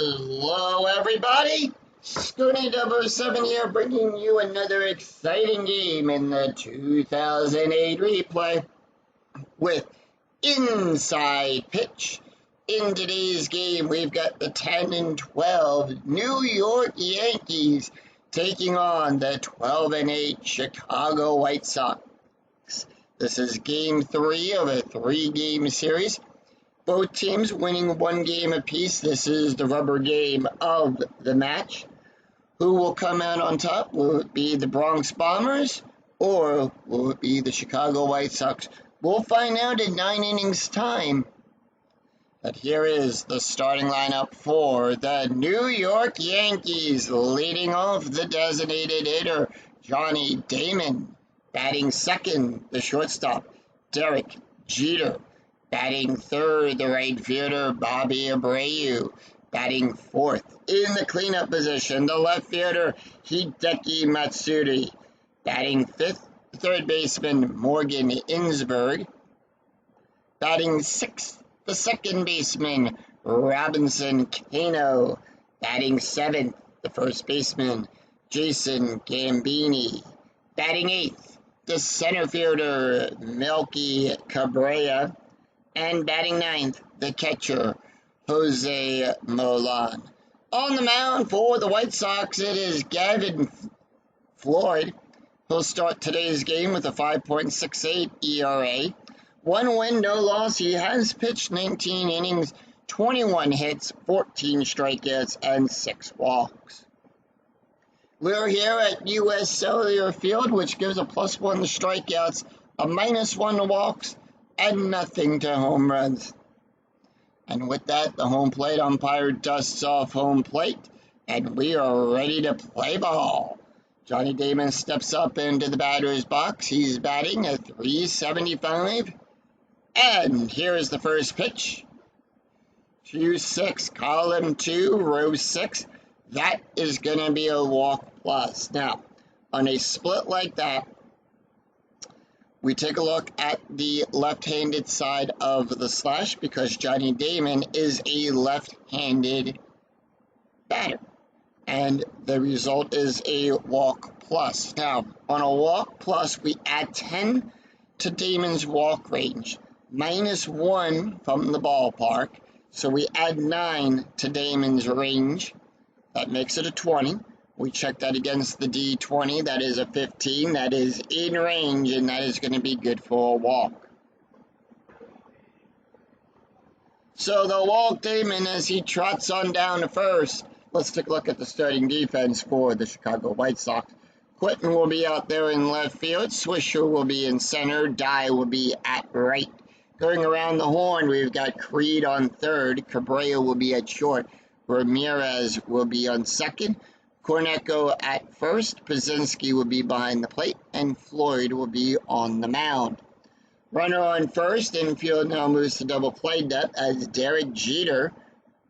Hello, everybody. Stoney 007 here, bringing you another exciting game in the 2008 replay with Inside Pitch. In today's game, we've got the 10 and 12 New York Yankees taking on the 12 and 8 Chicago White Sox. This is game 3 of a 3-game series. Both teams winning 1 game apiece. This is the rubber game of the match. Who will come out on top? Will it be the Bronx Bombers or will it be the Chicago White Sox? We'll find out in 9 innings time. But here is the starting lineup for the New York Yankees. Leading off, the designated hitter, Johnny Damon. Batting second, the shortstop, Derek Jeter. Batting third, the right fielder, Bobby Abreu. Batting fourth, in the cleanup position, the left fielder, Hideki Matsuri. Batting fifth, third baseman, Morgan Insberg. Batting sixth, the second baseman, Robinson Cano. Batting seventh, the first baseman, Jason Gambini. Batting eighth, the center fielder, Melky Cabrera. And batting ninth, the catcher, Jose Molan. On the mound for the White Sox, it is Gavin Floyd. He'll start today's game with a 5.68 ERA. 1 win, no loss. He has pitched 19 innings, 21 hits, 14 strikeouts, and 6 walks. We're here at U.S. Cellular Field, which gives a +1 to strikeouts, a -1 to walks, and nothing to home runs. And with that, the home plate umpire dusts off home plate, and we are ready to play ball. Johnny Damon steps up into the batter's box. He's batting at .375. And here is the first pitch. 2-6, column 2, row 6. That is going to be a walk plus. Now, on a split like that, we take a look at the left-handed side of the slash because Johnny Damon is a left-handed batter. And the result is a walk plus. Now, on a walk plus, we add 10 to Damon's walk range, -1 from the ballpark. So we add 9 to Damon's range. That makes it a 20. We check that against the D20. That is a 15. That is in range, and that is going to be good for a walk. So they'll walk Damon as he trots on down to first. Let's take a look at the starting defense for the Chicago White Sox. Quentin will be out there in left field. Swisher will be in center. Dye will be at right. Going around the horn, we've got Creed on third. Cabrera will be at short. Ramirez will be on second. Corneco at first, Pazinski will be behind the plate, and Floyd will be on the mound. Runner on first, infield now moves to double play depth as Derek Jeter,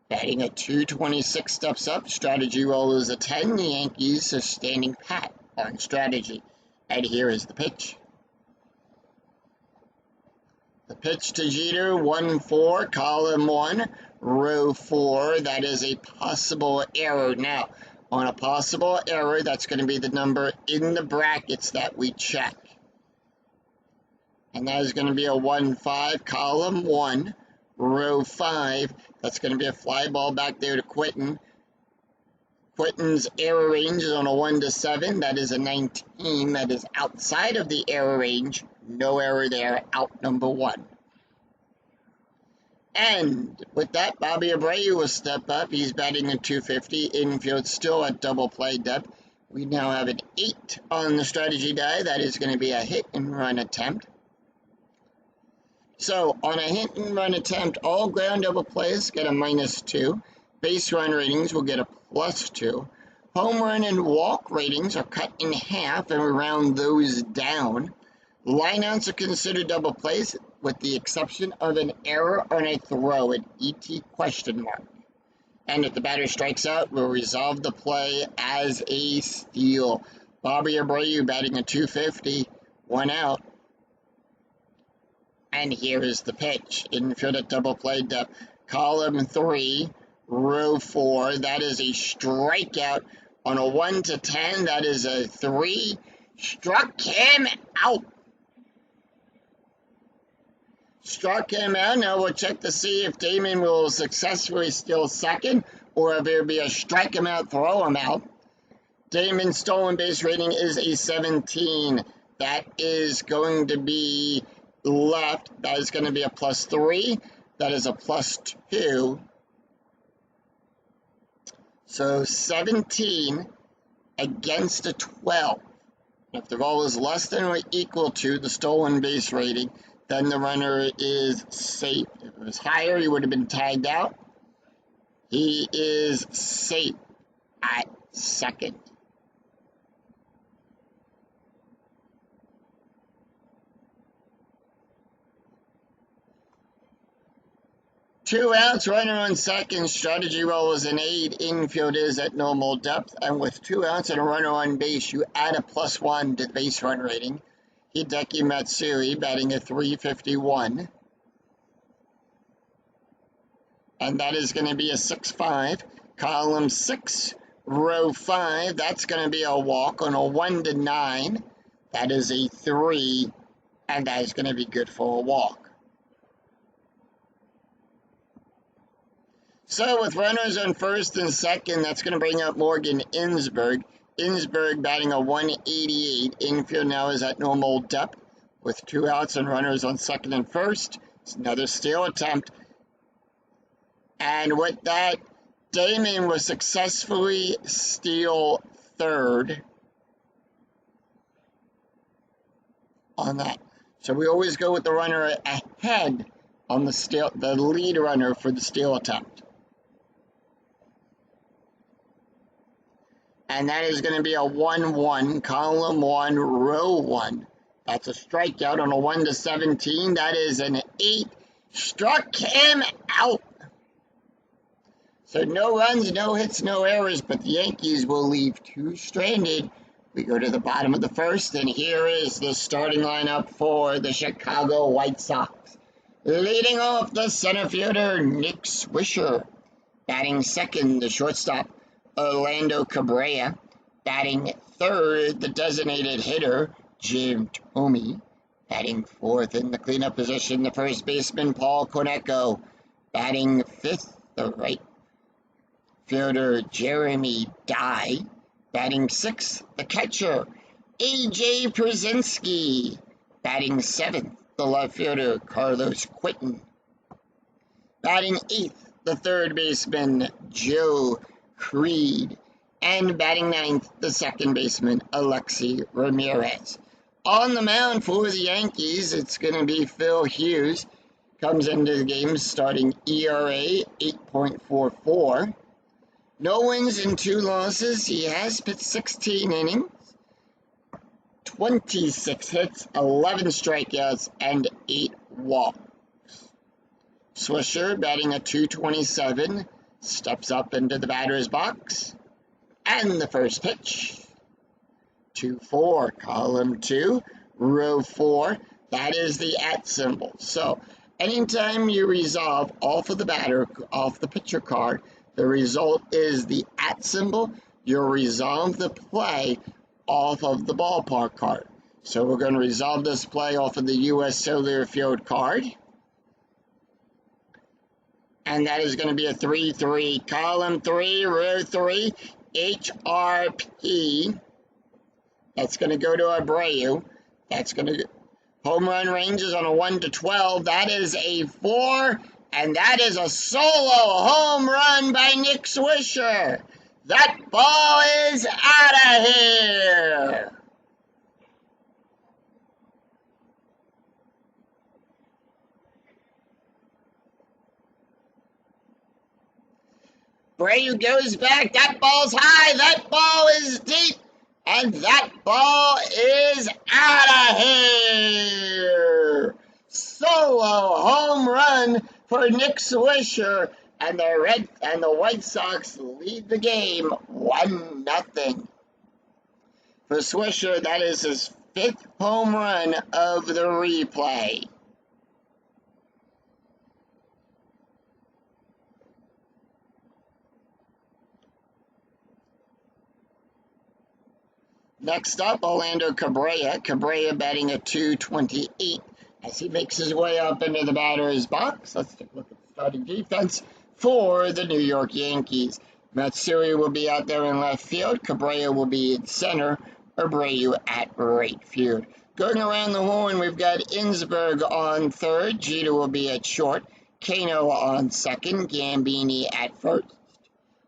batting at .226, steps up. Strategy roll is a 10. The Yankees are standing pat on strategy. And here is the pitch. The pitch to Jeter, 1-4, column 1, row 4. That is a possible error. Now, on a possible error, that's going to be the number in the brackets that we check. And that is going to be a 1-5, column 1, row 5. That's going to be a fly ball back there to Quentin. Quentin's error range is on a 1 to 7. That is a 19. That is outside of the error range. No error there, out number 1. And with that, Bobby Abreu will step up. He's batting at .250. Infield still at double play depth. We now have an 8 on the strategy die. That is going to be a hit and run attempt. So on a hit and run attempt, all ground double plays get a -2. Base run ratings will get a +2. Home run and walk ratings are cut in half, and we round those down. Lineouts are considered double plays, with the exception of an error on a throw, an ET question mark. And if the batter strikes out, we'll resolve the play as a steal. Bobby Abreu batting at .250, 1 out. And here is the pitch. Infield at double play depth. Column 3, row 4. That is a strikeout. On a 1 to 10, that is a 3. Struck him out. Struck him out. Now we'll check to see if Damon will successfully steal second or if it'll be a strike him out, throw him out. Damon's stolen base rating is a 17. That is going to be left. That is going to be a +3. That is a +2. So 17 against a 12. If the ball is less than or equal to the stolen base rating, then the runner is safe. If it was higher, he would have been tagged out. He is safe at second. Two outs, runner on second. Strategy roll is an 8. Infield is at normal depth. And with 2 outs and a runner on base, you add a +1 to the base run rating. Hideki Matsui batting a .351. And that is going to be a 6-5. Column 6, row 5. That's going to be a walk on a 1 to 9. That is a 3. And that is going to be good for a walk. So with runners on first and second, that's going to bring up Morgan Innsberg. Innsberg batting a .188. Infield now is at normal depth with 2 outs and runners on second and first. It's another steal attempt. And with that, Damon will successfully steal third on that. So we always go with the runner ahead on the lead runner for the steal attempt. And that is going to be a 1-1, column 1, row 1. That's a strikeout on a 1 to 17. That is an 8. Struck him out. So no runs, no hits, no errors, but the Yankees will leave 2 stranded. We go to the bottom of the first, and here is the starting lineup for the Chicago White Sox. Leading off, the center fielder, Nick Swisher. Batting second, the shortstop, Orlando Cabrera. Batting third, the designated hitter, Jim Thome. Batting fourth in the cleanup position, the first baseman, Paul Koneco. Batting fifth, the right fielder, Jeremy Dye. Batting sixth, the catcher, A.J. Przinsky. Batting seventh, the left fielder, Carlos Quinton. Batting eighth, the third baseman, Joe Creed. And batting ninth, the second baseman, Alexi Ramirez. On the mound for the Yankees, it's going to be Phil Hughes. Comes into the game starting ERA 8.44. No wins and 2 losses. He has pitched 16 innings, 26 hits, 11 strikeouts, and 8 walks. Swisher batting a .227, steps up into the batter's box. And the first pitch, 2-4, column 2, row 4. That is the @ symbol. So anytime you resolve off of the batter, off the pitcher card, the result is the @ symbol. You'll resolve the play off of the ballpark card. So we're going to resolve this play off of the U.S. Cellular Field card. And that is going to be a 3-3, column 3, row 3, HRP. That's going to go to Abreu. That's going to home run ranges on a 1 to 12. That is a 4, and that is a solo home run by Nick Swisher. That ball is out of here. Abreu goes back. That ball's high. That ball is deep. And that ball is out of here. Solo home run for Nick Swisher. And the White Sox lead the game 1-0. For Swisher, that is his 5th home run of the replay. Next up, Orlando Cabrera. Cabrera batting at 228 as he makes his way up into the batter's box. Let's take a look at the starting defense for the New York Yankees. Matsui will be out there in left field. Cabrera will be in center. Abreu at right field. Going around the horn, we've got Insberg on third. Jeter will be at short. Kano on second. Gambini at first.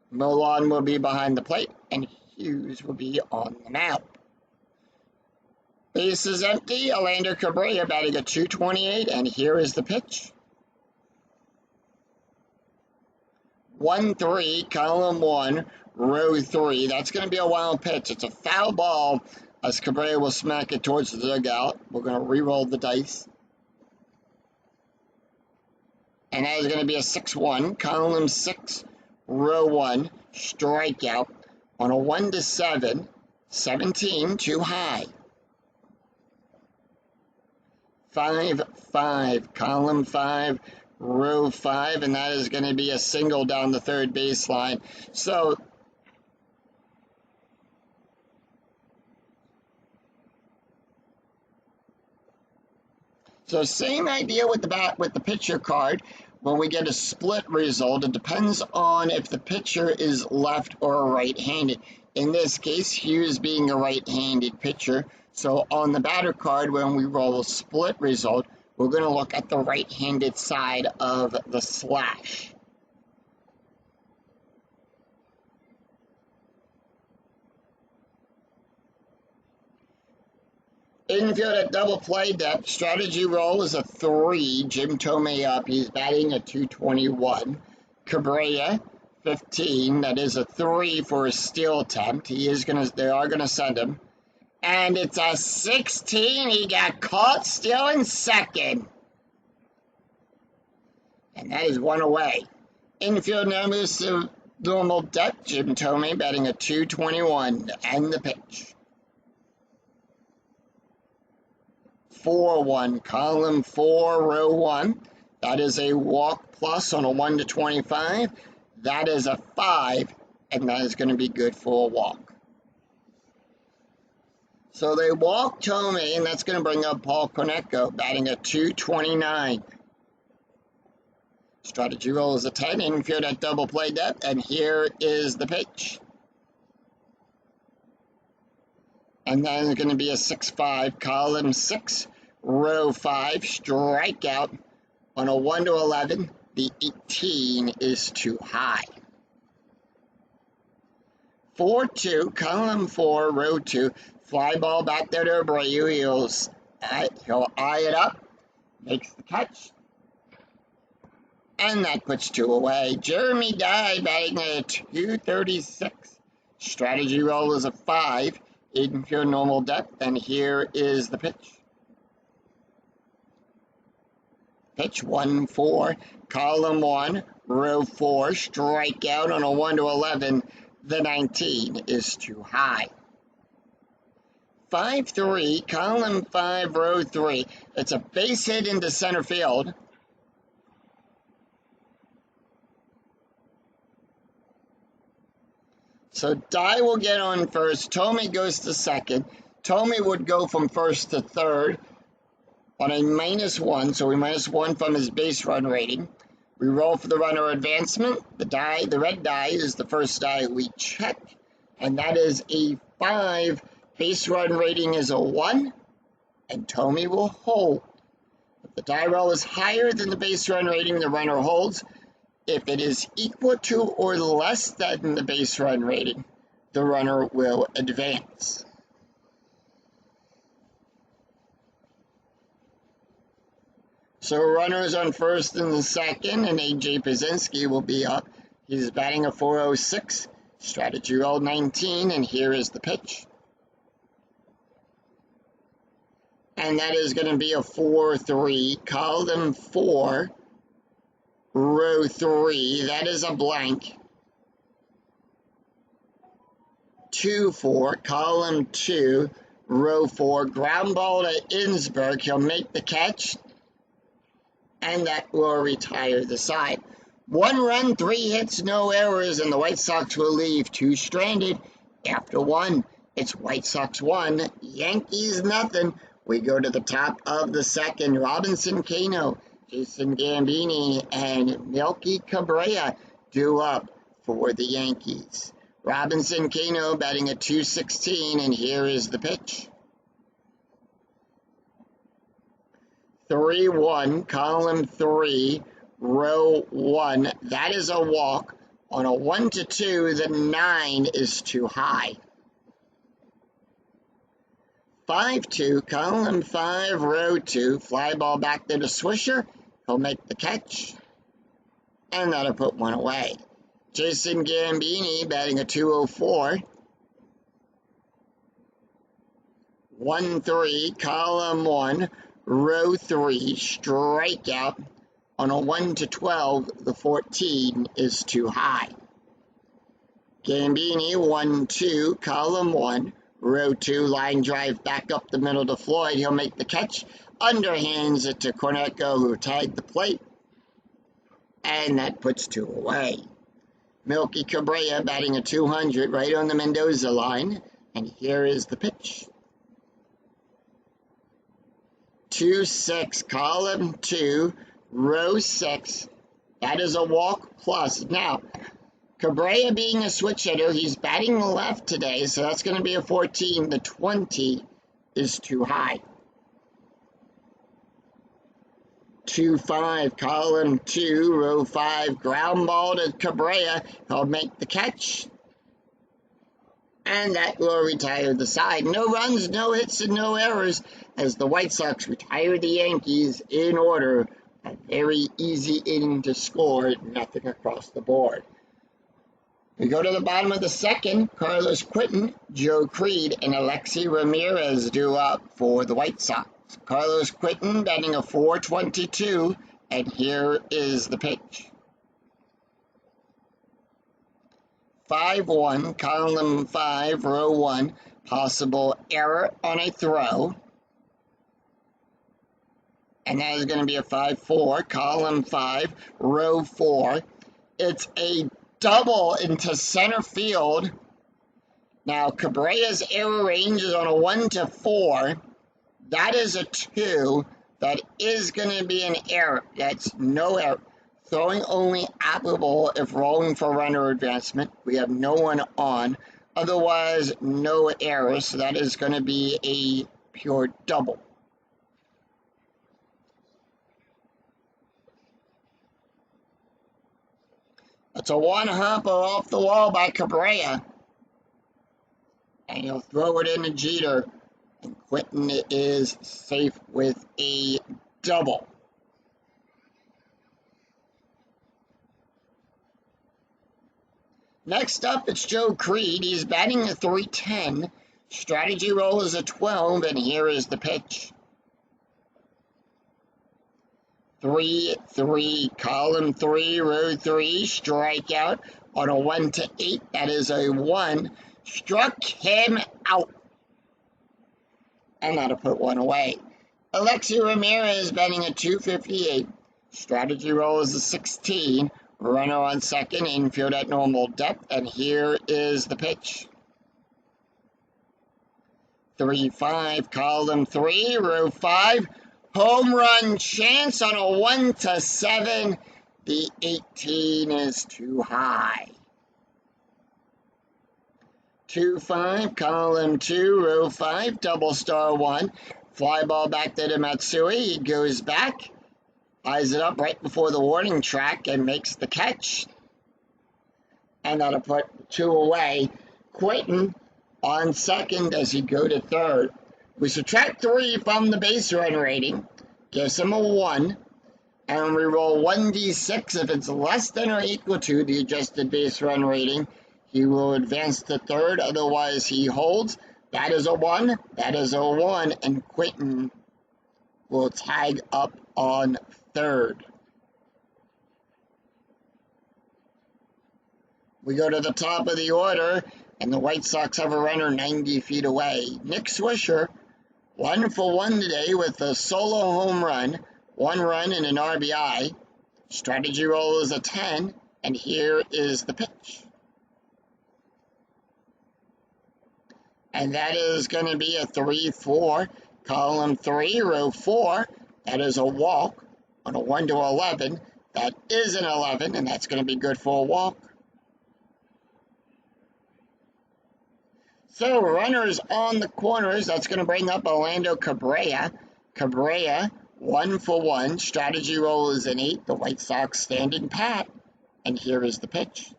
Milan will be behind the plate. And Hughes will be on the mound. Base is empty. Orlando Cabrera batting at 228. And here is the pitch. 1-3, column 1, row 3. That's going to be a wild pitch. It's a foul ball as Cabrera will smack it towards the dugout. We're going to re-roll the dice. And that is going to be a 6-1, column 6, row 1, strikeout on a 1-7, 17, too high. 5-5, column 5, row 5, and that is going to be a single down the third baseline. So same idea with the pitcher card. When we get a split result, it depends on if the pitcher is left or right-handed. In this case, Hughes being a right-handed pitcher. So on the batter card, when we roll a split result, we're going to look at the right-handed side of the slash. Infield at double play depth. Strategy roll is a 3. Jim Thome up. He's batting at 221. Cabrera, 15. That is a 3 for a steal attempt. They are gonna send him. And it's a 16. He got caught stealing second. And that is one away. Infield now moves to normal depth. Jim Thome batting at 221. And the pitch. 4-1, column 4, row 1. That is a walk plus on a 1-25. That is a 5, and that is going to be good for a walk. So they walk Thome, and that's going to bring up Paul Konecko, batting at 229. Strategy roll is a 10, infield at double play depth, and here is the pitch. And then it's going to be a 6-5, column 6, row 5, strikeout on a 1-11. The 18 is too high. 4-2, column 4, row 2, fly ball back there to Abreu. He'll eye it up, makes the catch, and that puts 2 away. Jeremy Dye batting at 236. Strategy roll is a 5. Infield normal depth, and here is the pitch. Pitch 1-4, column 1, row 4, strikeout on a 1-11. The 19 is too high. 5-3, column 5, row 3. It's a base hit into center field. So Dye will get on first. Thome goes to second. Thome would go from first to third on a -1, so we -1 from his base run rating. We roll for the runner advancement. The red die is the first die we check, and that is a 5. Base run rating is a 1, and Thome will hold. If the die roll is higher than the base run rating, the runner holds. If it is equal to or less than the base run rating, the runner will advance. So runners on first and second, and A.J. Pazinski will be up. He's batting a 406, strategy roll 19, and here is the pitch. And that is going to be a 4-3, column 4, row 3, that is a blank. 2-4, column 2, row 4, ground ball to Insberg. He'll make the catch, and that will retire the side. 1 run, 3 hits, no errors, and the White Sox will leave 2 stranded after 1. It's White Sox 1, Yankees nothing. We go to the top of the second. Robinson Cano, Jason Gambini, and Melky Cabrera due up for the Yankees. Robinson Cano batting at .216, and here is the pitch. 3-1, column 3, row 1. That is a walk. On a 1-2, the 9 is too high. 5-2, column 5, row 2. Fly ball back there to Swisher. He'll make the catch. And that'll put one away. Jason Gambini batting a .204. 1-3, column 1, row 3. Strikeout. On a 1-12, the 14 is too high. Gambini, 1-2, column 1, row 2, line drive back up the middle to Floyd. He'll make the catch, underhands it to Corneco, who tagged the plate, and that puts 2 away. Melky Cabrera batting a .200 right on the Mendoza line, and here is the pitch. 2-6, column 2, row 6. That is a walk plus. Now, Cabrera being a switch hitter, he's batting left today, so that's going to be a 14. The 20 is too high. 2-5, column 2, row 5. Ground ball to Cabrera. He'll make the catch. And that will retire the side. No runs, no hits, and no errors as the White Sox retire the Yankees in order. A very easy inning to score, nothing across the board. We go to the bottom of the second. Carlos Quinton, Joe Creed, and Alexi Ramirez due up for the White Sox. Carlos Quinton batting a .422, and here is the pitch. 5-1, column 5, row 1. Possible error on a throw. And that is going to be a 5-4, column 5, row 4. It's a double into center field. Now, Cabrera's error range is on a 1-4. That is a 2. That is going to be an error. That's no error. Throwing only applicable if rolling for runner advancement. We have no one on. Otherwise, no error. So that is going to be a pure double. It's a one-hopper off the wall by Cabrera. And he'll throw it into Jeter. And Quinton is safe with a double. Next up, it's Joe Creed. He's batting a .310. Strategy roll is a 12, and here is the pitch. 3-3, column 3, row 3, strikeout on a 1-8. That is a 1. Struck him out. And that'll put one away. Alexi Ramirez batting a .258. Strategy roll is a 16. Runner on second, infield at normal depth, and here is the pitch. 3-5, column 3, row 5. Home run chance on a 1-7. The 18 is too high. 2-5, column 2, row 5, double star 1. Fly ball back there to Matsui. He goes back, eyes it up right before the warning track, and makes the catch. And that'll put 2 away. Quinton on second as he go to third. We subtract 3 from the base run rating, gives him a 1, and we roll 1d6. If it's less than or equal to the adjusted base run rating, he will advance to third, otherwise he holds. That is a 1, that is a 1, and Quinton will tag up on third. We go to the top of the order, and the White Sox have a runner 90 feet away. Nick Swisher, 1 for 1 today with a solo home run, 1 run and an RBI. Strategy roll is a 10, and here is the pitch. and that is going to be a 3-4. Column 3, row 4, that is a walk. On a 1 to 11, that is an 11, and that's going to be good for a walk. So runners on the corners, that's going to bring up Orlando Cabrera. Cabrera, 1 for 1. Strategy roll is an 8. The White Sox standing pat. And here is the pitch.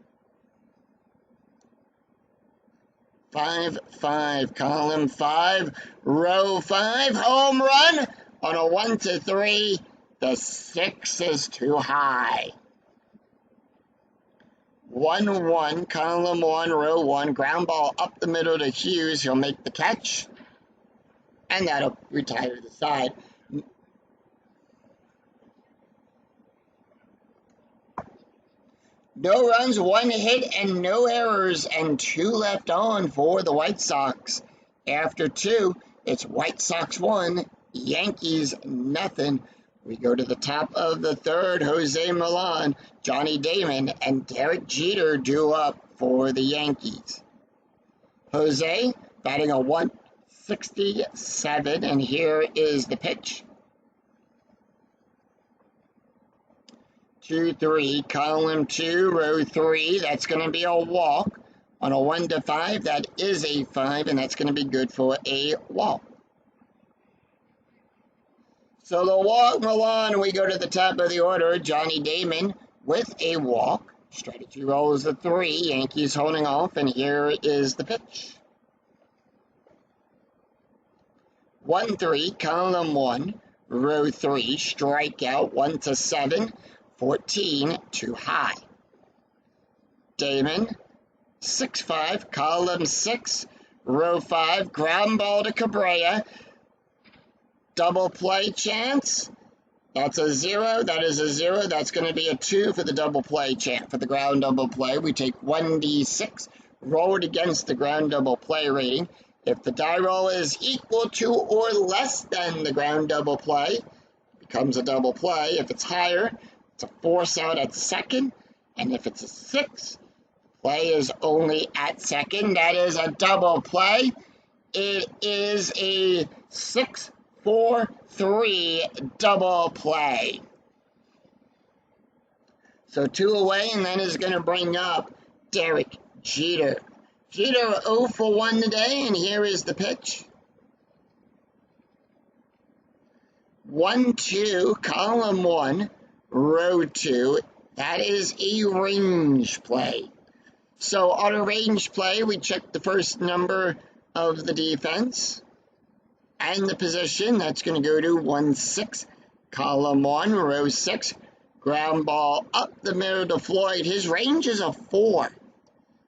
5-5, column 5, row 5, home run. On a 1 to 3, the 6 is too high. 1-1, column 1, row 1, ground ball up the middle to Hughes. He'll make the catch, and that'll retire the side. No runs, 1 hit, and no errors, and 2 left on for the White Sox. After 2, it's White Sox 1, Yankees nothing. We go to the top of the third. Jose Milan, Johnny Damon, and Derek Jeter due up for the Yankees. Jose batting a 167, and here is the pitch. 2-3, column 2, row 3. That's going to be a walk. On a 1 to 5, that is a 5, and that's going to be good for a walk. So the walk Milan, we go to the top of the order. Johnny Damon with a walk. Strategy roll is a 3. Yankees holding off, and here is the pitch. 1-3, column 1, row 3. Strikeout, 1 to 7. 14 too high. Damon, 6-5, column 6, row 5, ground ball to Cabrera. Double play chance. That's a 0. That is a 0. That's going to be a 2 for the double play chance. For the ground double play, we take 1d6, roll it against the ground double play rating. If the die roll is equal to or less than the ground double play, it becomes a double play. If it's higher, it's a force out at second, and if it's a 6, play is only at second. That is a double play. It is a 6-4-3 double play. So 2 away, and that is going to bring up Derek Jeter. Jeter 0 for 1 today, and here is the pitch. 1-2, column 1. Row 2, that is a range play. So on a range play, we check the first number of the defense and the position. That's going to go to 1-6, column 1, row 6. Ground ball up the middle to Floyd. His range is a 4.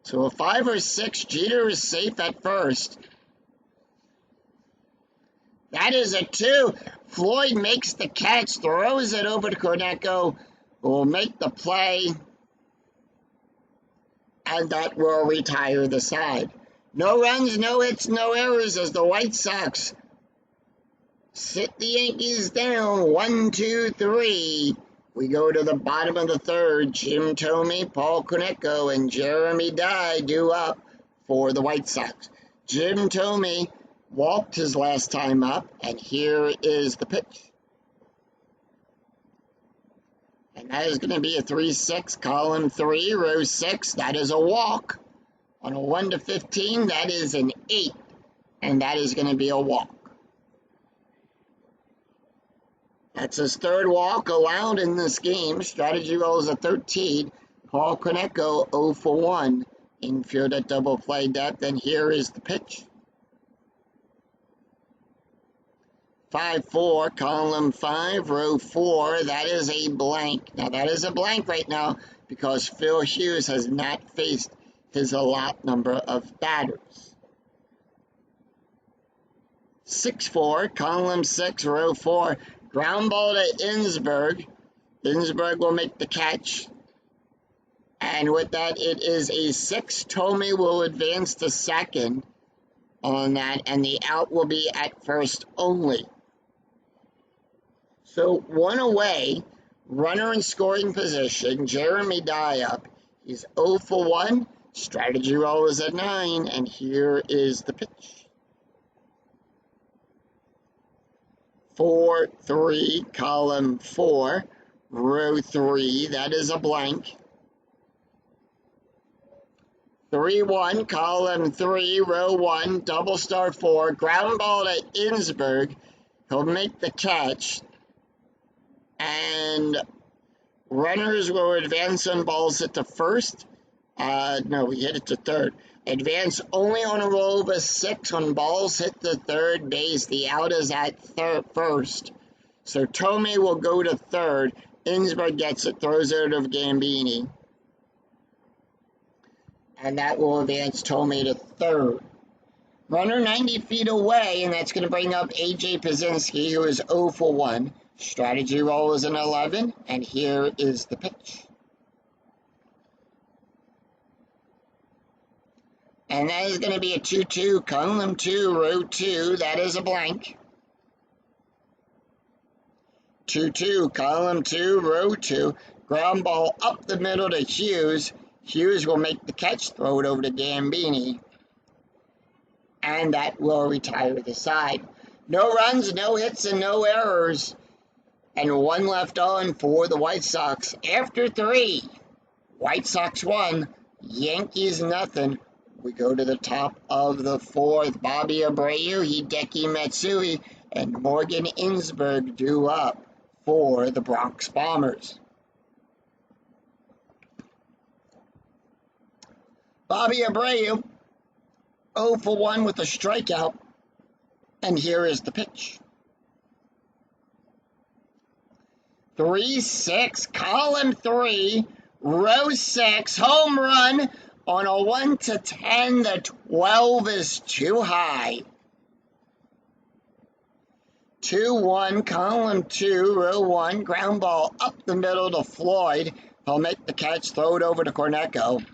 So a 5 or 6, Jeter is safe at first. That is a 2. Floyd makes the catch, throws it over to Konecko, who will make the play, and that will retire the side. No runs, no hits, no errors as the White Sox sit the Yankees down 1, 2, 3. We go to the bottom of the third. Jim Thome, Paul Konecko, and Jeremy Dye due up for the White Sox. Jim Thome walked his last time up, and here is the pitch. And that is going to be a 3-6, column 3, row 6. That is a walk. On a 1 to 15, that is an 8, and that is going to be a walk. That's his third walk allowed in this game. Strategy roll is a 13. Paul Konecko 0 for 1. Infield at double play depth, and here is the pitch. 5-4, column 5, row 4. That is a blank. Now, that is a blank right now because Phil Hughes has not faced his allotted number of batters. 6-4, column 6, row 4. Ground ball to Ensberg. Ensberg will make the catch. And with that, it is a 6. Thome will advance to second on that, and the out will be at first only. So 1 away, runner in scoring position, Jeremy Dye up. He's 0 for 1. Strategy roll is at 9, and here is the pitch. 4-3, column 4, row 3, that is a blank. 3-1, column 3, row 1, double star 4, ground ball to Ensberg. He'll make the catch, and runners will advance on balls hit to first. No, we hit it to third. Advance only on a roll of a 6 on balls hit to third base. The out is at first. So Tomei will go to third. Ensberg gets it, throws it over Gambini. And that will advance Tomei to third. Runner 90 feet away, and that's going to bring up A.J. Pazinski, who is 0 for 1. Strategy roll is an 11, and here is the pitch. And that is going to be a 2-2, column 2, row 2, that is a blank. 2-2, column 2, row 2, ground ball up the middle to Hughes. Hughes will make the catch, throw it over to Gambini. And that will retire the side. No runs, no hits, and no errors. And 1 left on for the White Sox. After 3, White Sox 1, Yankees nothing. We go to the top of the 4th. Bobby Abreu, Hideki Matsui, and Morgan Ensberg due up for the Bronx Bombers. Bobby Abreu, 0 for 1 with a strikeout, and here is the pitch. 3-6, column 3, row 6, home run on a 1-10. The 12 is too high. 2-1, column 2, row 1, ground ball up the middle to Floyd. He'll make the catch, throw it over to Corneco.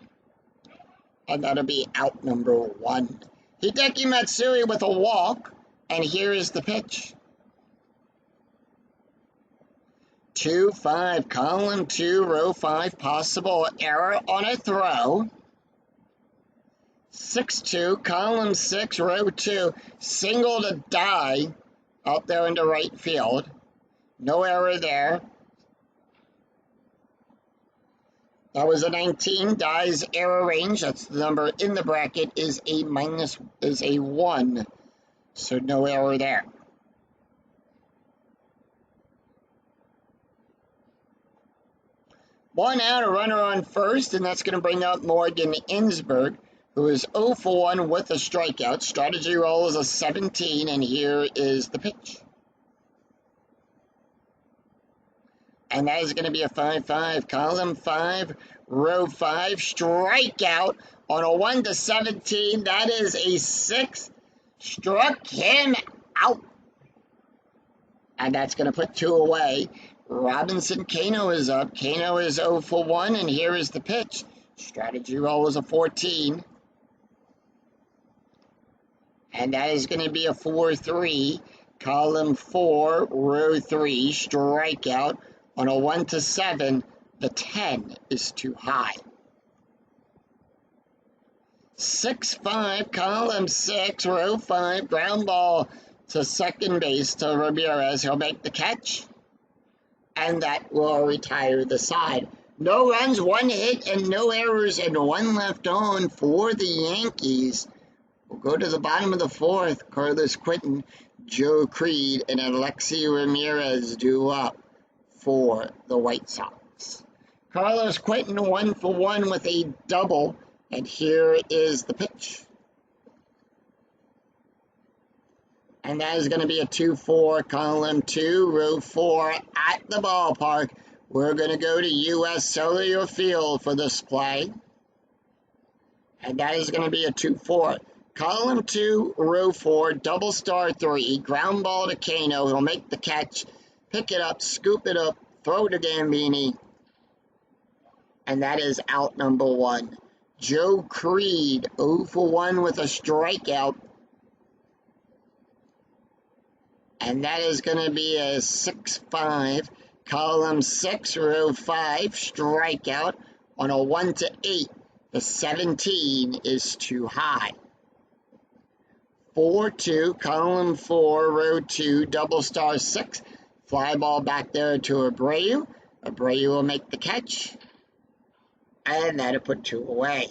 And that'll be out number 1. Hideki Matsui with a walk, and here is the pitch. 2-5, column 2, row 5, possible error on a throw. 6-2, column 6, row 2, single to Die out there into right field. No error there. That was a 19. Die's error range, that's the number in the bracket, is a 1. So no error there. One out, a runner on first, and that's going to bring up Morgan Ensberg, who is 0 for 1 with a strikeout. Strategy roll is a 17, and here is the pitch. And that is going to be a 5-5, column 5, row 5, strikeout on a 1-17. That is a 6. Struck him out. And that's going to put 2 away. Robinson Cano is up. Cano is 0 for 1, and here is the pitch. Strategy roll is a 14. And that is going to be a 4-3, column 4, row 3, strikeout on a 1-7. The 10 is too high. 6-5, column 6, row 5, ground ball to second base to Ramirez. He'll make the catch, and that will retire the side. No runs, 1 hit, and no errors, and 1 left on for the Yankees. We'll go to the bottom of the 4th. Carlos Quentin, Joe Creed, and Alexi Ramirez due up for the White Sox. Carlos Quentin 1 for 1 with a double, and here is the pitch. And that is going to be a 2-4, column 2, row 4 at the ballpark. We're going to go to U.S. Cellular Field for this play. And that is going to be a 2-4. Column 2, row 4, double star 3, ground ball to Cano. He'll make the catch, pick it up, scoop it up, throw to Gambini. And that is out number 1. Joe Creed, 0 for 1 with a strikeout. And that is going to be a 6-5, column 6, row 5, strikeout on a 1-8. The 17 is too high. 4-2, column 4, row 2, double star 6. Fly ball back there to Abreu. Abreu will make the catch. And that'll put 2 away.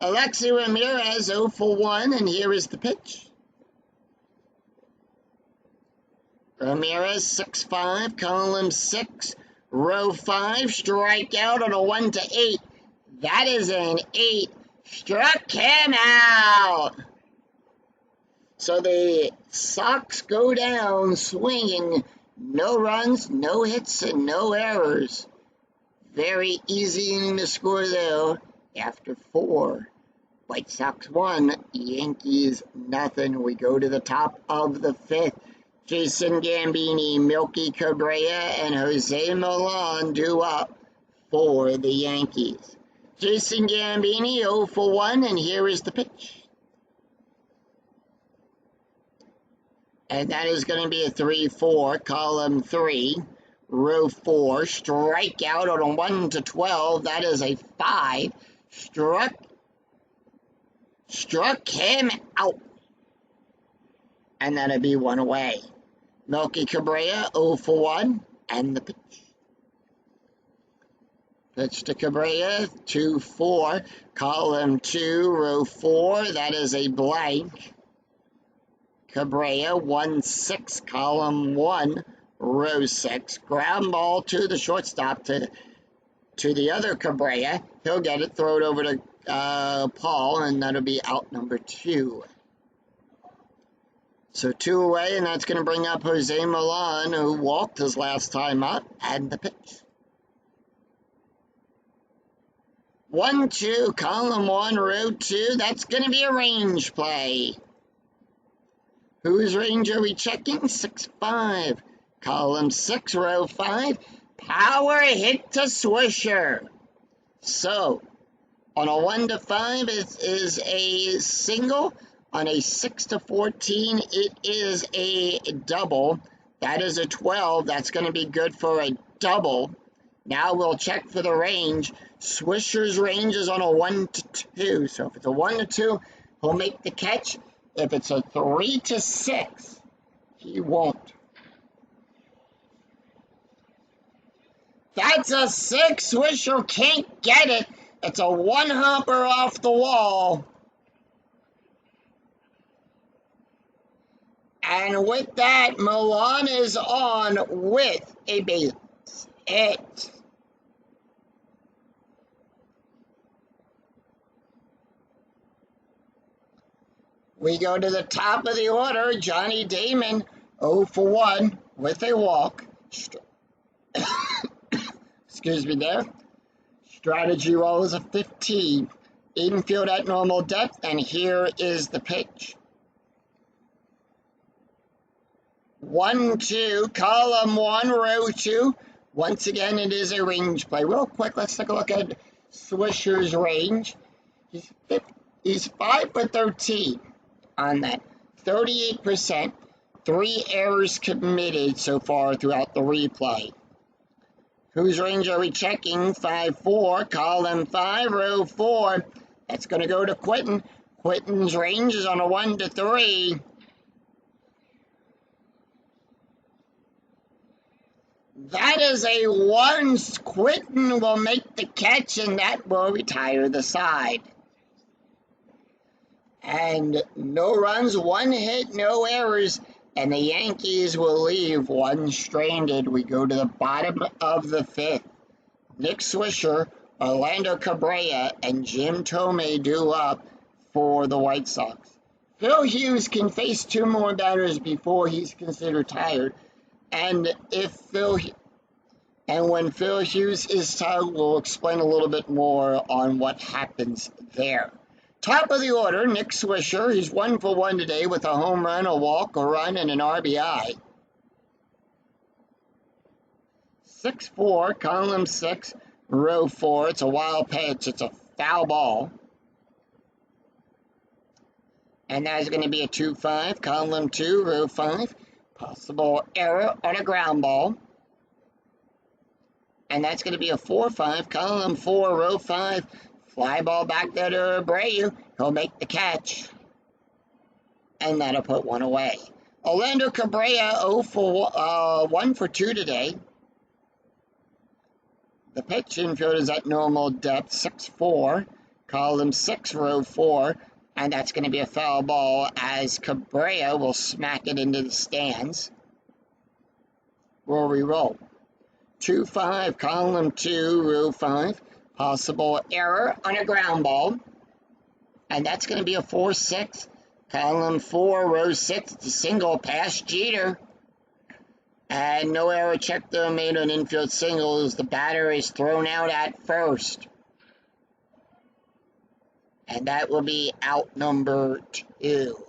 Alexi Ramirez 0 for 1, and here is the pitch. Ramirez 6-5, column 6, row 5, strikeout on a 1-8. That is an 8. Struck him out. So the Sox go down swinging. No runs, no hits, and no errors. Very easy inning to score, though. After 4, White Sox 1, Yankees nothing. We go to the top of the 5th. Jason Gambini, Milky Cabrera, and Jose Milan due up for the Yankees. Jason Gambini 0 for 1, and here is the pitch. And that is going to be a 3-4, column 3, row 4, strikeout on a 1-12. That is a 5. Struck him out. And that'll be 1 away. Milky Cabrera 0 for 1, and the pitch. Pitch to Cabrera, 2-4, column 2, row 4. That is a blank. Cabrera 1-6, column 1, row 6. Ground ball to the shortstop to the other Cabrera. He'll get it, throw it over to Paul, and that'll be out number 2. So 2 away, and that's going to bring up Jose Milan, who walked his last time up, and the pitch. 1-2, column 1, row 2. That's going to be a range play. Whose range are we checking? 6-5, column 6, row 5. Power hit to Swisher. So, on a 1-5, it is a single. On a 6-14, it is a double. That is a 12. That's going to be good for a double. Now we'll check for the range. Swisher's range is on a 1-2. So if it's a 1-2, he'll make the catch. If it's a 3-6, he won't. That's a 6. Swisher can't get it. It's a 1-hopper off the wall. And with that, Milan is on with a base hit. We go to the top of the order. Johnny Damon, 0 for 1 with a walk. Excuse me there. Strategy roll is a 15. Infield at normal depth, and here is the pitch. 1-2, column 1, row 2. Once again, it is a range play. Real quick, let's take a look at Swisher's range. He's 5 for 13 on that. 38%. 3 errors committed so far throughout the replay. Whose range are we checking? 5-4, column 5, row 4. That's going to go to Quentin. Quentin's range is on a 1-3. That is a 1. Quentin will make the catch, and that will retire the side. And no runs, 1 hit, no errors, and the Yankees will leave 1 stranded. We go to the bottom of the 5th. Nick Swisher, Orlando Cabrera, and Jim Thome due up for the White Sox. Phil Hughes can face 2 more batters before he's considered tired. And when Phil Hughes is tired, we'll explain a little bit more on what happens there. Top of the order, Nick Swisher. He's 1 for 1 today with a home run, a walk, a run, and an RBI. 6-4, column 6, row 4. It's a wild pitch. It's a foul ball. And that's going to be a 2-5, column 2, row 5. Possible error on a ground ball. And that's going to be a 4-5, column 4, row 5. Fly ball back there to Abreu. He'll make the catch. And that'll put one away. Orlando Cabrera 1 for 2 today. The pitch infield is at normal depth, 6-4. Column 6, row 4. And that's going to be a foul ball as Cabrera will smack it into the stands. Rory roll. 2-5, column 2, row 5. Possible error on a ground ball. And that's going to be a 4-6. Column 4, row 6. It's a single past Jeter. And no error check though made on infield singles. The batter is thrown out at first. And that will be out number 2.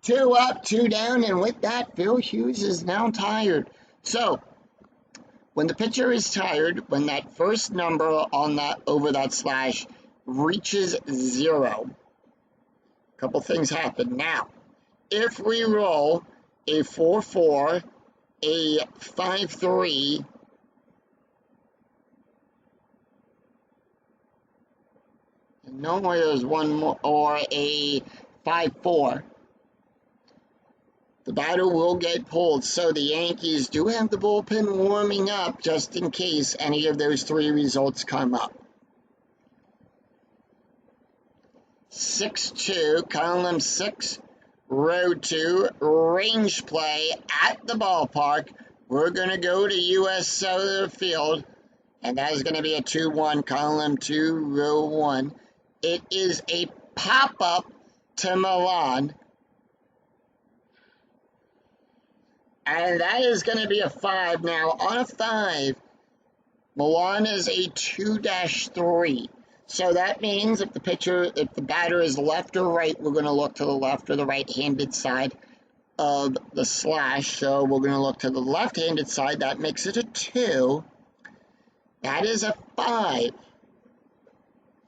2 up, 2 down, and with that, Phil Hughes is now tired. So, when the pitcher is tired, when that first number on that over that slash reaches 0, a couple things happen. Now, if we roll a 4-4, a 5-3, normally there's one more, or a 5-4, the batter will get pulled. So the Yankees do have the bullpen warming up just in case any of those 3 results come up. 6-2, column 6, row 2, range play at the ballpark. We're going to go to U.S. Cellular Field, and that is going to be a 2-1, column 2, row 1. It is a pop-up to Milan. And that is going to be a 5. Now, on a 5, Milan is a 2-3. So that means if the batter is left or right, we're going to look to the left or the right-handed side of the slash. So we're going to look to the left-handed side. That makes it a 2. That is a 5.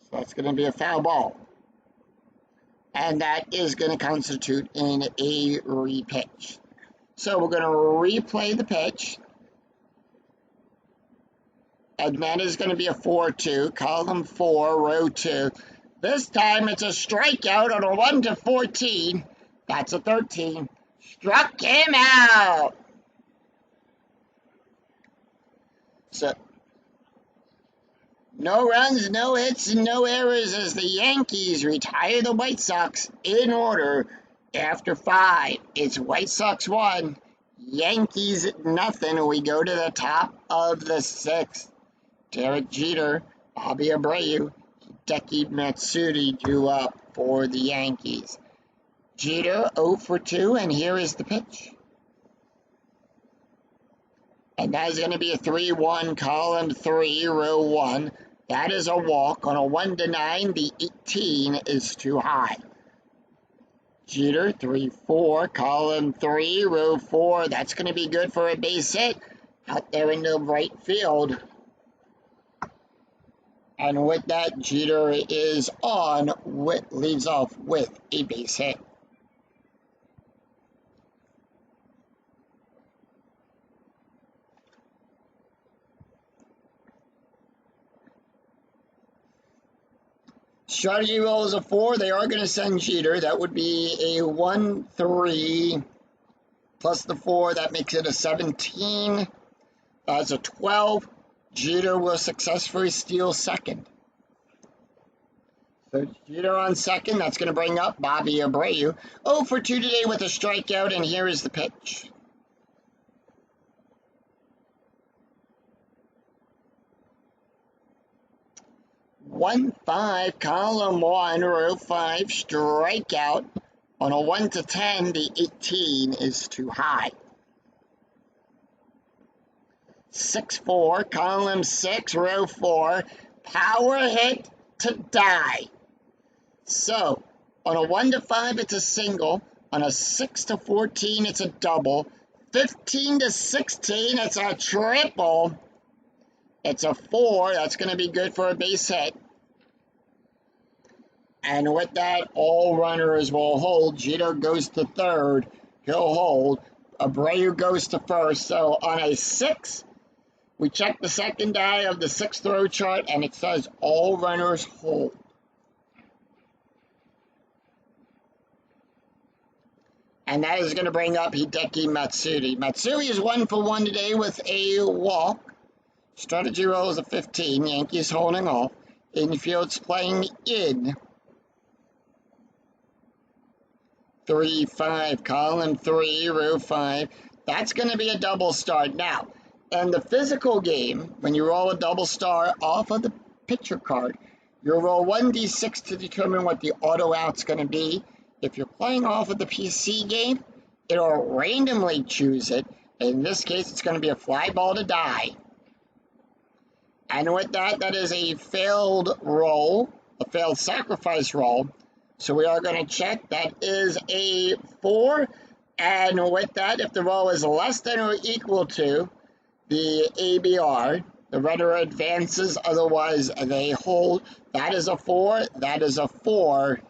So that's going to be a foul ball. And that is going to constitute in a repitch. So we're going to replay the pitch. And that is going to be a 4-2, column 4, row 2. This time it's a strikeout on a 1-14. That's a 13. Struck him out. So, no runs, no hits, and no errors as the Yankees retire the White Sox in order after 5. It's White Sox 1, Yankees nothing. We go to the top of the 6th. Derek Jeter, Bobby Abreu, Hideki Matsuri drew up for the Yankees. Jeter 0 for 2, and here is the pitch. And that is going to be a 3-1, column 3, row 1. That is a walk. On a 1-9, the 18 is too high. Jeter 3-4, column 3, row 4. That's going to be good for a base hit out there in the right field. And with that, Jeter is on, leads off with a base hit. Strategy roll is a 4. They are going to send Jeter. That would be a 1-3 plus the 4. That makes it a 17. That's a 12. Jeter will successfully steal second. So Jeter on second. That's going to bring up Bobby Abreu. 0 for 2 today with a strikeout, and here is the pitch. One 5, column 1, row 5, strikeout. On a 1-10, the 18 is too high. 6-4, column 6, row 4, power hit to die. So, on a 1-5, it's a single. On a 6-14, it's a double. 15-16, it's a triple. It's a 4. That's going to be good for a base hit. And with that, all runners will hold. Jeter goes to third. He'll hold. Abreu goes to first. So on a 6, we check the second die of the 6th row chart, and it says all runners hold. And that is going to bring up Hideki Matsuri. Matsuri is 1 for 1 today with a walk. Strategy roll is a 15. Yankees holding off. Infield's playing in. 3-5. Column 3, row 5. That's going to be a double start. Now, in the physical game, when you roll a double star off of the pitcher card, you'll roll 1d6 to determine what the auto out's going to be. If you're playing off of the PC game, it'll randomly choose it. In this case, it's going to be a fly ball to die. And with that, that is a failed roll, a failed sacrifice roll. So we are going to check. That is a 4. And with that, if the roll is less than or equal to the ABR, the runner advances, otherwise they hold. That is a 4. That is a 4.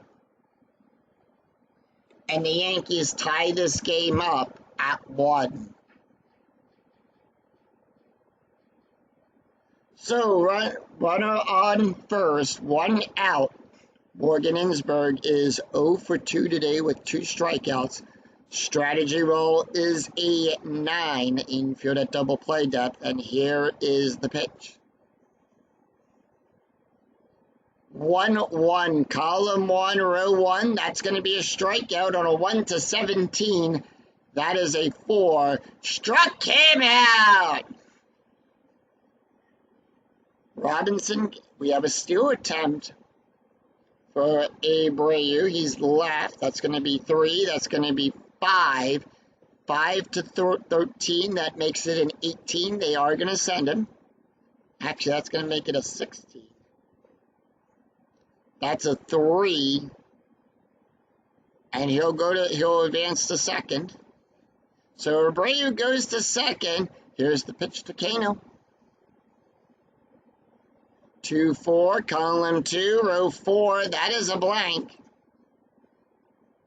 And the Yankees tie this game up at 1. So, runner on first, 1 out. Morgan Ensberg is 0 for 2 today with 2 strikeouts. Strategy roll is a 9. Infield at double play depth. And here is the pitch. 1-1. Column 1, row 1. That's going to be a strikeout on a 1-17. That is a 4. Struck him out. Robinson, we have a steal attempt for Abreu. He's left. That's going to be 3. That's going to be 5. 5 to 13. That makes it an 18. They are going to send him. Actually, that's going to make it a 16. That's a 3. And he'll advance to second. So Abreu goes to second. Here's the pitch to Kano. 2-4, column 2, row 4. That is a blank.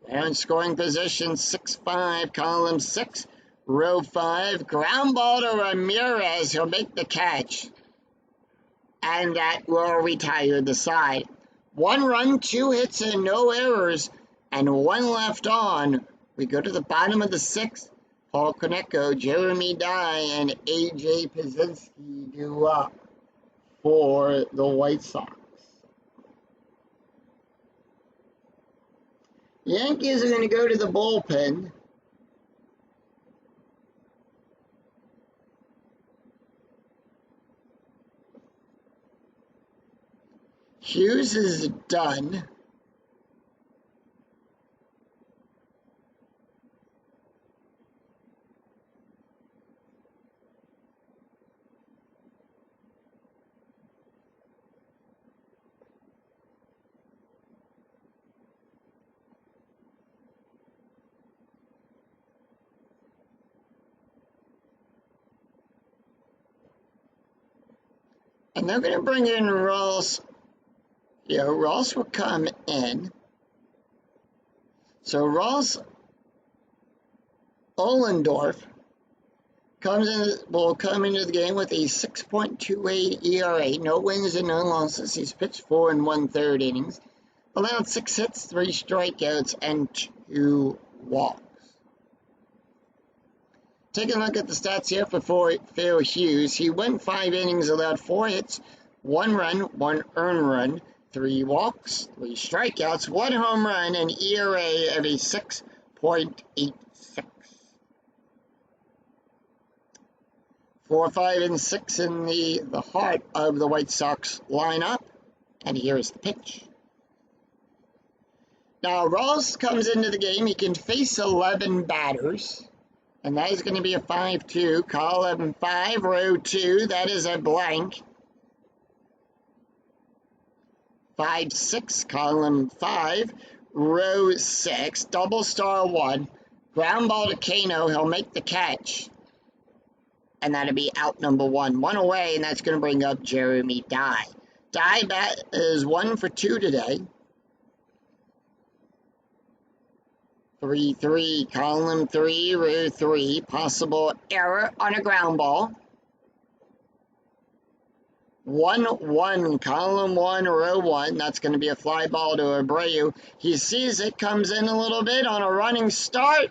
And scoring position 6-5, column 6, row 5. Ground ball to Ramirez. He'll make the catch. And that will retire the side. 1 run, 2 hits, and no errors. And 1 left on. We go to the bottom of the 6th. Paul Konecko, Jeremy Dye, and A.J. Piezinski do up for the White Sox. The Yankees are going to go to the bullpen. Hughes is done. And they're going to bring in Ross. Yeah, Ross will come in. So Ross Ohlendorf will come into the game with a 6.28 ERA, no wins and no losses. He's pitched 4 1/3 innings, allowed 6 hits, 3 strikeouts, and 2 walks. Taking a look at the stats here for Phil Hughes. He went 5 innings, allowed 4 hits, 1 run, 1 earned run, 3 walks, 3 strikeouts, 1 home run, and ERA of a 6.86. 4, 5, and 6 in the heart of the White Sox lineup. And here's the pitch. Now, Ross comes into the game. He can face 11 batters. And that is going to be a 5-2. Column 5, row 2. That is a blank. 5-6, column 5, row 6. Double star 1. Ground ball to Kano. He'll make the catch. And that'll be out number 1. 1 away, and that's going to bring up Jeremy Dye. Dye is 1 for 2 today. 3-3, column 3, row 3. Possible error on a ground ball. 1-1, column 1, row 1. That's going to be a fly ball to Abreu. He sees it, comes in a little bit on a running start.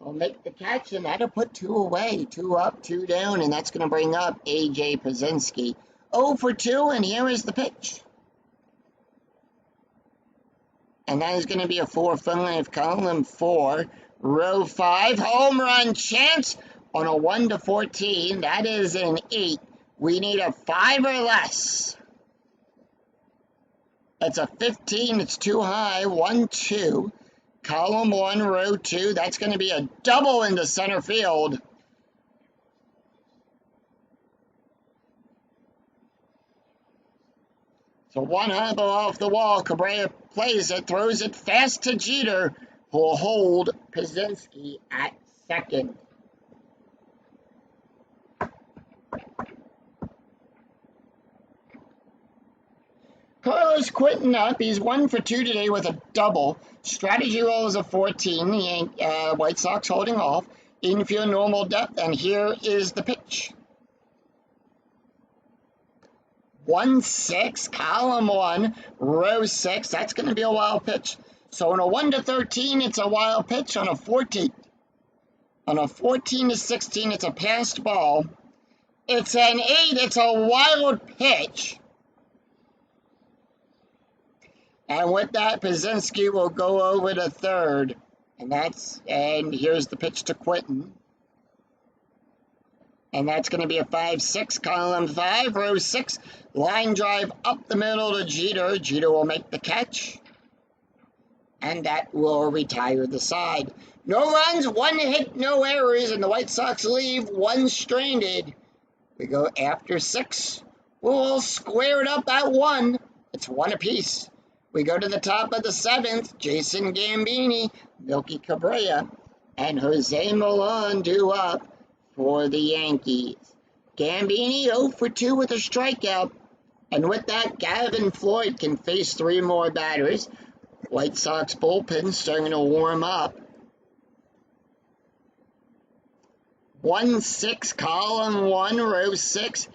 He'll make the catch, and that'll put two away. Two up, two down, and that's going to bring up A.J. Pierzynski. 0 for 2, and here is the pitch. And that is going to be a 4-5, column 4, row 5. Home run chance on a 1 to 14. That is an 8. We need a 5 or less. It's a 15. It's too high. 1, 2. Column 1, row 2. That's going to be a double into center field. So one hop off the wall. Cabrera plays it, throws it fast to Jeter, who will hold Pierzynski at second. Carlos Quentin up. He's 1 for 2 today with a double. Strategy roll is a 14. The White Sox holding off. Infield normal depth, and here is the pitch. 1-6, column 1, row 6. That's going to be a wild pitch. So on a 1 to 13, it's a wild pitch. On a 14 to 16, it's a passed ball. It's an 8. It's a wild pitch. And with that, Pierzynski will go over to third. And here's the pitch to Quentin. And that's going to be a 5-6, column 5, row 6. Line drive up the middle to Jeter. Jeter will make the catch. And that will retire the side. No runs, 1 hit, no errors, and the White Sox leave 1 stranded. We go after 6. We'll square it up at 1. It's 1 apiece. We go to the top of the 7th. Jason Gambini, Milky Cabrera, and Jose Millan due up for the Yankees. Gambini 0 for 2 with a strikeout. And with that, Gavin Floyd can face 3 more batters. White Sox bullpen starting to warm up. 1-6, column 1, row 6.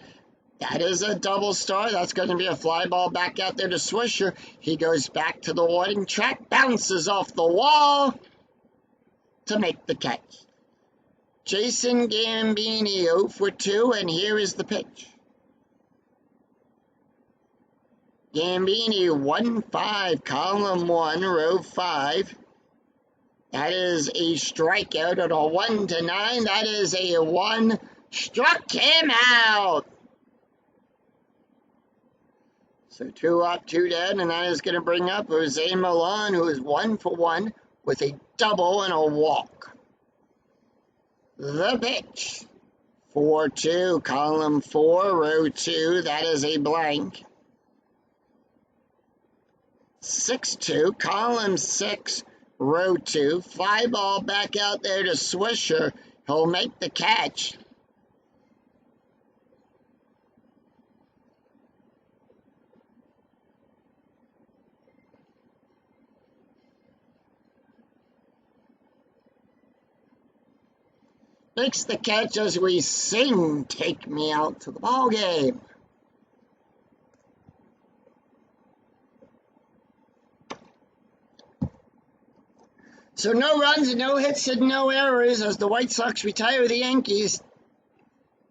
That is a double star. That's going to be a fly ball back out there to Swisher. He goes back to the warning track, bounces off the wall to make the catch. Jason Gambini 0 for 2, and here is the pitch. Gambini 1-5, column 1, row 5. That is a strikeout on a 1 to 9. That is a 1. Struck him out. So 2 up, 2 down, and that is going to bring up Jose Millan, who is 1 for 1 with a double and a walk. The pitch. 4-2, column 4, row 2. That is a blank. 6-2, column 6, row 2. Fly ball back out there to Swisher. He'll make the catch. Makes the catch as we sing, "Take Me Out to the Ball Game." So no runs, no hits, and no errors as the White Sox retire the Yankees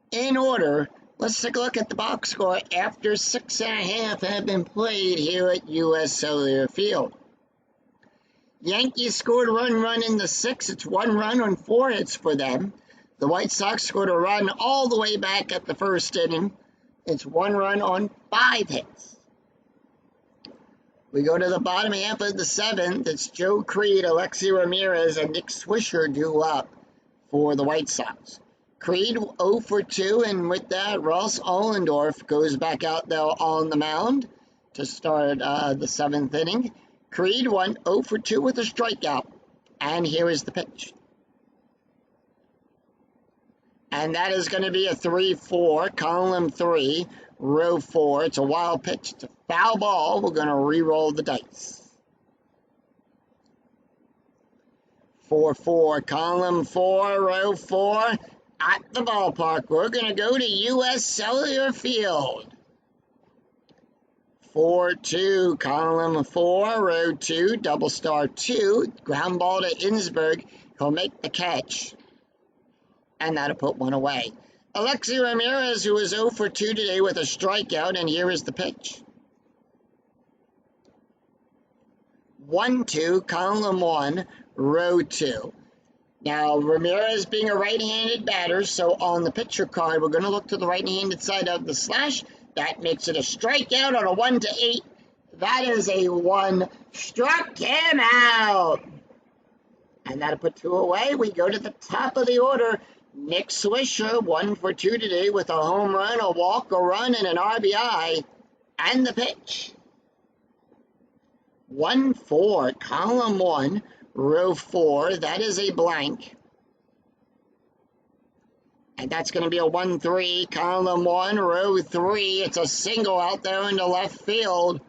in order. Let's take a look at the box score after 6.5 have been played here at U.S. Cellular Field. Yankees scored 1 run in the 6th. It's 1 run on 4 hits for them. The White Sox scored a run all the way back at the first inning. It's 1 run on 5 hits. We go to the bottom half of the 7th. It's Joe Creed, Alexi Ramirez, and Nick Swisher due up for the White Sox. Creed 0 for 2, and with that, Ross Ollendorf goes back out there on the mound to start the 7th inning. Creed went 0 for 2 with a strikeout, and here is the pitch. And that is going to be a 3-4, column 3, row 4. It's a wild pitch. It's a foul ball. We're going to re-roll the dice. 4-4, column 4, row 4. At the ballpark, we're going to go to U.S. Cellular Field. 4-2, column 4, row 2, double star 2. Ground ball to Innsberg. He'll make the catch, and that'll put one away. Alexi Ramirez, who is 0 for 2 today with a strikeout, and here is the pitch. 1-2, column 1, row 2. Now, Ramirez being a right-handed batter, so on the pitcher card, we're going to look to the right-handed side of the slash. That makes it a strikeout on a 1-8. That is a 1. Struck him out. And that'll put 2 away. We go to the top of the order. Nick Swisher, 1 for 2 today with a home run, a walk, a run, and an RBI. And the pitch. 1-4, column 1, row 4. That is a blank. And that's going to be a 1-3, column 1, row 3. It's a single out there into left field.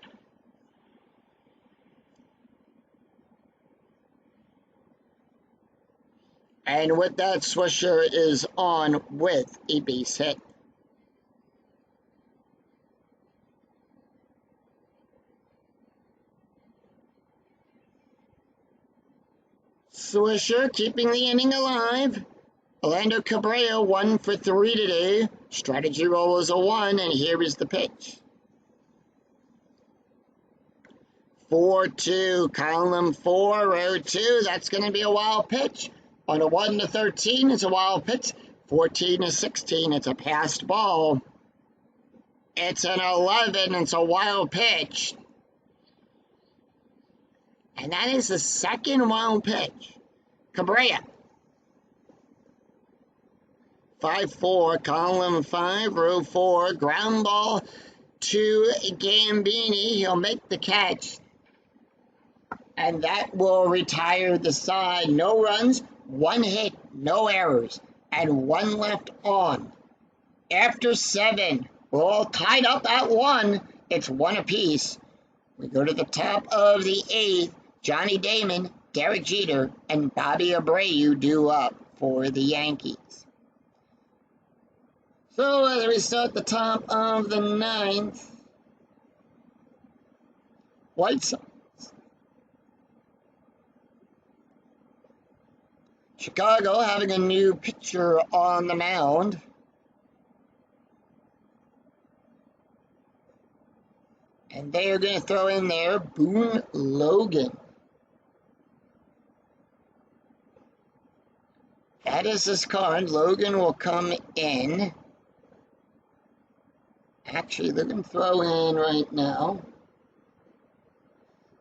And with that, Swisher is on with a base hit. Swisher keeping the inning alive. Orlando Cabrera, 1 for 3 today. Strategy roll is a 1, and here is the pitch. 4-2, column 4, row 2. That's going to be a wild pitch. On a 1-13, it's a wild pitch. 14-16, it's a passed ball. It's an 11, it's a wild pitch. And that is the second wild pitch. Cabrera. 5-4, column 5, row 4. Ground ball to Gambini. He'll make the catch. And that will retire the side. No runs, 1 hit, no errors, and 1 left on. After 7, we're all tied up at 1. It's 1 apiece. We go to the top of the 8th. Johnny Damon, Derek Jeter, and Bobby Abreu due up for the Yankees. So as we start the top of the 9th, White Sox. Chicago having a new pitcher on the mound. And they are going to throw in there Boone Logan. That is his card. Logan will come in. Actually, they're going to throw in right now.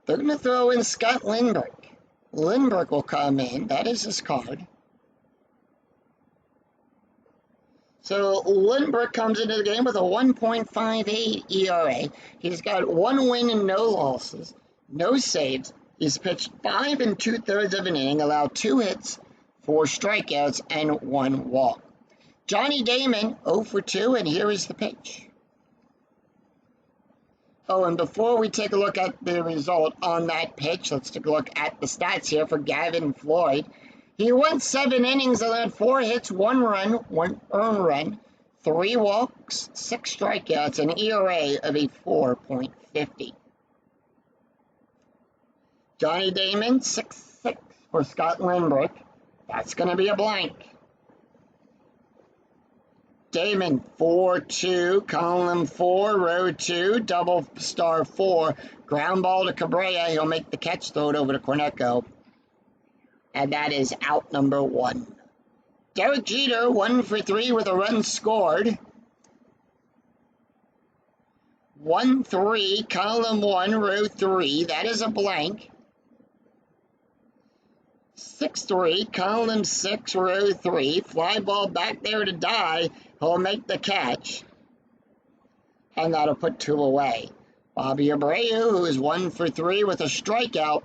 They're going to throw in Scott Lindbergh. Lindbergh will come in. That is his card. So Lindbergh comes into the game with a 1.58 ERA. He's got 1 win and no losses, no saves. He's pitched 5 2/3 of an inning, allowed 2 hits, 4 strikeouts, and 1 walk. Johnny Damon, 0 for 2, and here is the pitch. Oh, and before we take a look at the result on that pitch, let's take a look at the stats here for Gavin Floyd. He went 7 innings, allowed 4 hits, 1 run, 1 earned run, 3 walks, 6 strikeouts, an ERA of a 4.50. Johnny Damon, 6-6 for Scott Lindbergh. That's going to be a blank. Damon, 4-2, column 4, row 2, double star 4. Ground ball to Cabrera. He'll make the catch, throw it over to Corneco. And that is out number 1. Derek Jeter, 1 for 3 with a run scored. 1-3, column 1, row 3. That is a blank. 6-3, column 6, row 3. Fly ball back there to die. He'll make the catch. And that'll put 2 away. Bobby Abreu, who is 1 for 3 with a strikeout.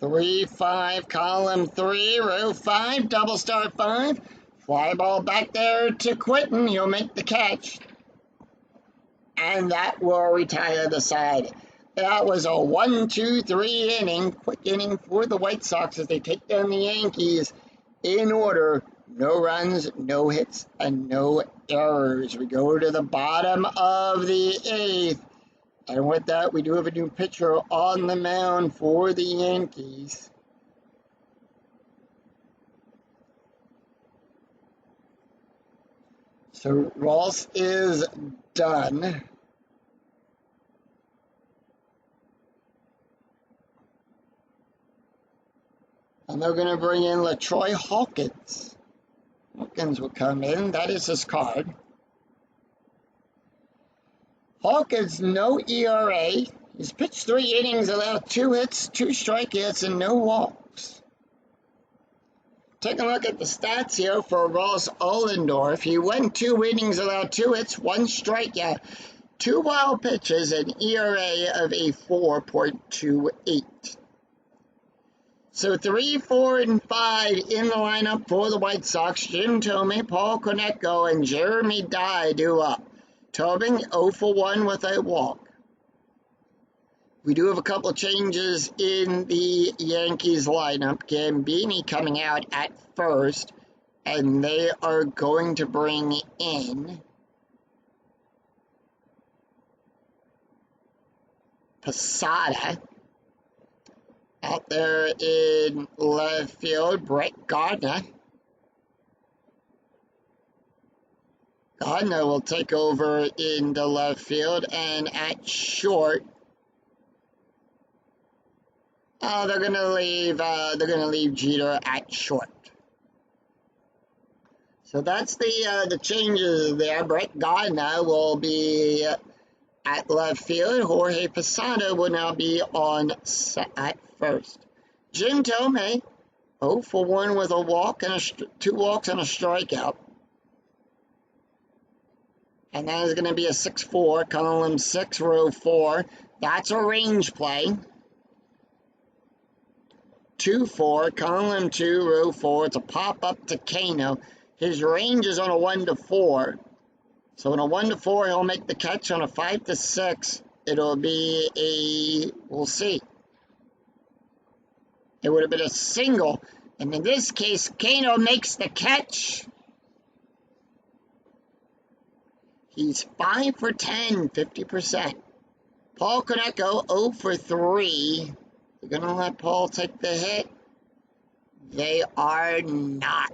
3-5, column 3, row 5, double star 5. Fly ball back there to Quinton. He'll make the catch. And that will retire the side. That was a 1-2-3 inning, quick inning for the White Sox as they take down the Yankees in order. No runs, no hits, and no errors. We go to the bottom of the 8th. And with that, we do have a new pitcher on the mound for the Yankees. So Ross is done. And they're going to bring in LaTroy Hawkins. Hawkins will come in. That is his card. Hawkins, no ERA. He's pitched 3 innings, allowed 2 hits, 2 strikeouts, and no walks. Take a look at the stats here for Ross Ollendorf. He went 2 innings, allowed 2 hits, 1 strikeout, 2 wild pitches, an ERA of a 4.28. So 3, 4, and 5 in the lineup for the White Sox. Jim Thome, Paul Konecko, and Jeremy Dye do up. Tobin 0 for 1 with a walk. We do have a couple of changes in the Yankees lineup. Gambini coming out at first, and they are going to bring in Posada. Out there in left field, Brett Gardner. Gardner will take over in the left field, and at short, they're gonna leave Jeter at short. So that's the changes there. Brett Gardner will be at left field. Jorge Posada will now be on at first. Jim Thome, 0 for 1 with a walk and 2 walks and a strikeout. And that is going to be a 6-4, column 6, row 4. That's a range play. 2-4, column 2, row 4. It's a pop-up to Kano. His range is on a 1-4. So on a 1-4, he'll make the catch. On a 5-6, it'll be we'll see. It would have been a single. And in this case, Kano makes the catch. He's 5 for 10, 50%. Paul Konecko, 0 for 3. They're going to let Paul take the hit. They are not.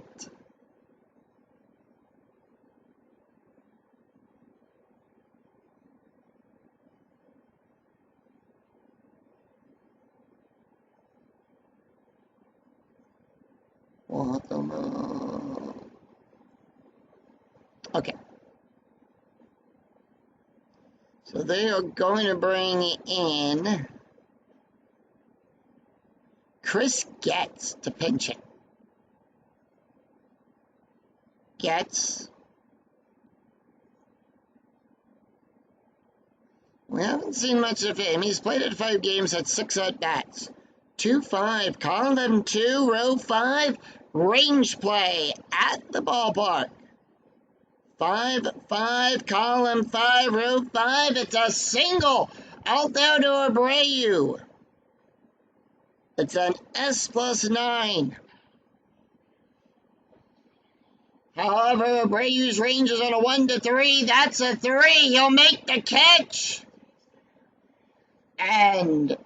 Okay. So they are going to bring in Chris Getz to pinch it. Getz. We haven't seen much of him. He's played at 5 games, had 6 at-bats. 2-5, column 2, row 5, range play at the ballpark. 5-5, column 5, row 5. It's a single out there to Abreu. It's an S+9. However, Abreu's range is on a 1-3. That's a 3. He'll make the catch. And